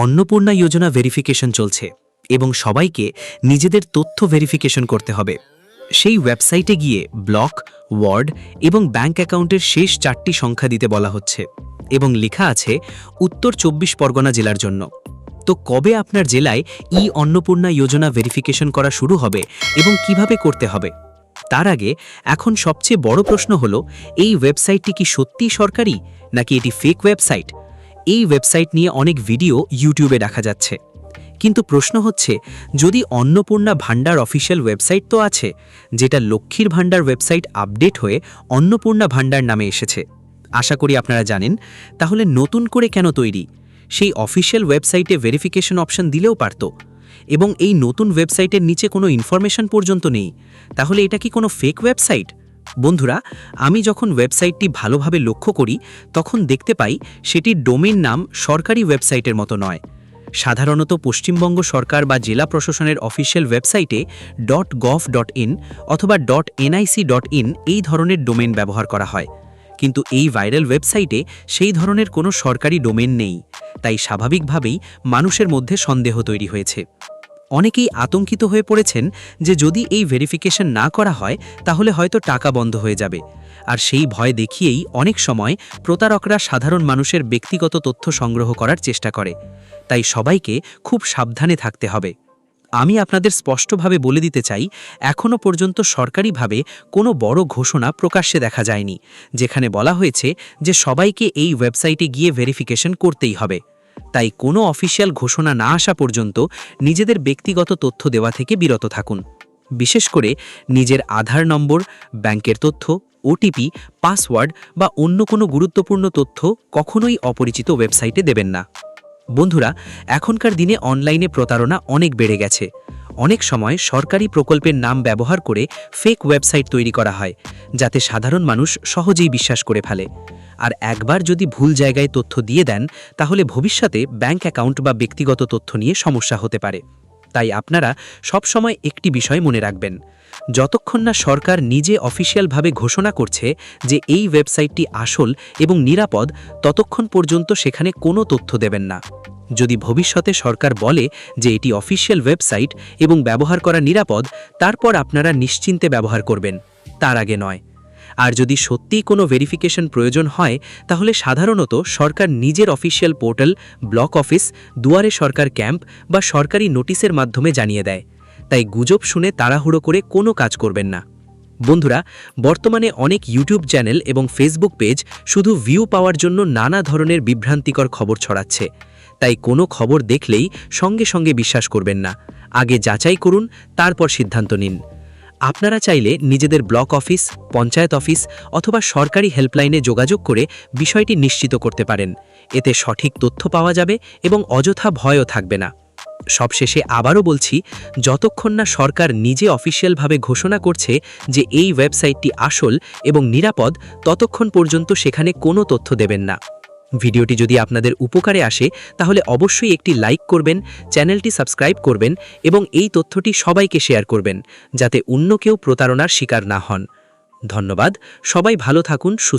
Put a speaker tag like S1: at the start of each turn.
S1: অন্নপূর্ণা যোজনা verification চলছে এবং সবাইকে নিজেদের তথ্য ভেরিফিকেশন করতে হবে। সেই ওয়েবসাইটে গিয়ে ব্লক, ওয়ার্ড এবং ব্যাংক অ্যাকাউন্টের শেষ 4টি সংখ্যা দিতে বলা হচ্ছে এবং লেখা আছে উত্তর 24 পরগনা জেলার জন্য। তো কবে আপনার জেলায় অন্নপূর্ণা যোজনা ভেরিফিকেশন করা শুরু হবে এবং কিভাবে করতে হবে? তার আগে এখন সবচেয়ে বড় প্রশ্ন হলো, এই ওয়েবসাইটটি কি সত্যিই সরকারি নাকি এটি ফেক ওয়েবসাইট? এই ওয়েবসাইট নিয়ে অনেক ভিডিও ইউটিউবে দেখা যাচ্ছে, কিন্তু প্রশ্ন হচ্ছে, যদি অন্নপূর্ণা ভান্ডার অফিসিয়াল ওয়েবসাইট তো আছে, যেটা লক্ষ্মীর ভান্ডার ওয়েবসাইট আপডেট হয়ে অন্নপূর্ণা ভান্ডার নামে এসেছে। আশা করি আপনারা জানেন, তাহলে নতুন করে কেন তৈরি? সেই অফিসিয়াল ওয়েবসাইটে ভেরিফিকেশন অপশন দিলেও পারত, এবং এই নতুন ওয়েবসাইটের নিচে কোনো ইনফরমেশন পর্যন্ত নেই। তাহলে এটা কি কোনো ফেক ওয়েবসাইট? বন্ধুরা, আমি যখন ওয়েবসাইটটি ভালোভাবে লক্ষ্য করি তখন দেখতে পাই সেটির ডোমেইন নাম সরকারি ওয়েবসাইটের মতো নয়। সাধারণত পশ্চিমবঙ্গ সরকার বা জেলা প্রশাসনের অফিসিয়াল ওয়েবসাইটে .gov.in অথবা .nic.in এই ধরনের ডোমেইন ব্যবহার করা হয়, কিন্তু এই ভাইরাল ওয়েবসাইটে সেই ধরনের কোনো সরকারি ডোমেইন নেই। তাই স্বাভাবিকভাবেই মানুষের মধ্যে সন্দেহ তৈরি হয়েছে। অনেকেই আতঙ্কিত হয়ে পড়েছেন যে যদি এই ভেরিফিকেশন না করা হয় তাহলে হয়তো টাকা বন্ধ হয়ে যাবে, আর সেই ভয় দেখিয়েই অনেক সময় প্রতারকরা সাধারণ মানুষের ব্যক্তিগত তথ্য সংগ্রহ করার চেষ্টা করে। তাই সবাইকে খুব সাবধানে থাকতে হবে। আমি আপনাদের স্পষ্টভাবে বলে দিতে চাই, এখনও পর্যন্ত সরকারিভাবে কোনো বড় ঘোষণা প্রকাশ্যে দেখা যায়নি যেখানে বলা হয়েছে যে সবাইকে এই ওয়েবসাইটে গিয়ে ভেরিফিকেশন করতেই হবে। তাই কোনো অফিসিয়াল ঘোষণা না আসা পর্যন্ত নিজেদের ব্যক্তিগত তথ্য দেওয়া থেকে বিরত থাকুন। বিশেষ করে নিজের আধার নম্বর, ব্যাংকের তথ্য, ওটিপি, পাসওয়ার্ড বা অন্য কোনো গুরুত্বপূর্ণ তথ্য কখনোই অপরিচিত ওয়েবসাইটে দেবেন না। বন্ধুরা, এখনকার দিনে অনলাইনে প্রতারণা অনেক বেড়ে গেছে। অনেক সময় সরকারি প্রকল্পের নাম ব্যবহার করে ফেক ওয়েবসাইট তৈরি করা হয়, যাতে সাধারণ মানুষ সহজেই বিশ্বাস করে ফেলে। আর একবার যদি ভুল জায়গায় তথ্য দিয়ে দেন, তাহলে ভবিষ্যতে ব্যাংক অ্যাকাউন্ট বা ব্যক্তিগত তথ্য নিয়ে সমস্যা হতে পারে। তাই আপনারা সবসময় একটি বিষয় মনে রাখবেন, যতক্ষণ না সরকার নিজে অফিসিয়ালভাবে ঘোষণা করছে যে এই ওয়েবসাইটটি আসল এবং নিরাপদ, ততক্ষণ পর্যন্ত সেখানে কোনো তথ্য দেবেন না। যদি ভবিষ্যতে সরকার বলে যে এটি অফিসিয়াল ওয়েবসাইট এবং ব্যবহার করা নিরাপদ, তারপর আপনারা নিশ্চিন্তে ব্যবহার করবেন, তার আগে নয়। আর যদি সত্যিই কোনো ভেরিফিকেশন প্রয়োজন হয়, তাহলে সাধারণত সরকার নিজের অফিসিয়াল পোর্টাল, ব্লক অফিস, দুয়ারে সরকার ক্যাম্প বা সরকারি নোটিশের মাধ্যমে জানিয়ে দেয়। তাই গুজব শুনে তাড়াহুড়ো করে কোনো কাজ করবেন না। বন্ধুরা, বর্তমানে অনেক ইউটিউব চ্যানেল এবং ফেসবুক পেজ শুধু ভিউ পাওয়ার জন্য নানা ধরনের বিভ্রান্তিকর খবর ছড়াচ্ছে। তাই কোনো খবর দেখলেই সঙ্গে সঙ্গে বিশ্বাস করবেন না, আগে যাচাই করুন, তারপর সিদ্ধান্ত নিন। আপনারা চাইলে নিজেদের ব্লক অফিস, পঞ্চায়েত অফিস অথবা সরকারি হেল্পলাইনে যোগাযোগ করে বিষয়টি নিশ্চিত করতে পারেন। এতে সঠিক তথ্য পাওয়া যাবে এবং অযথা ভয়ও থাকবে না। সবশেষে আবারও বলছি, যতক্ষণ না সরকার নিজে অফিসিয়ালভাবে ঘোষণা করছে যে এই ওয়েবসাইটটি আসল এবং নিরাপদ, ততক্ষণ পর্যন্ত সেখানে কোনো তথ্য দেবেন না। ভিডিওটি যদি আপনাদের উপকারে আসে তাহলে অবশ্যই একটি লাইক করবেন, চ্যানেলটি সাবস্ক্রাইব করবেন এবং এই তথ্যটি সবাইকে শেয়ার করবেন, যাতে অন্য কেউ প্রতারণার শিকার না হন। ধন্যবাদ। সবাই ভালো থাকুন, সুস্থ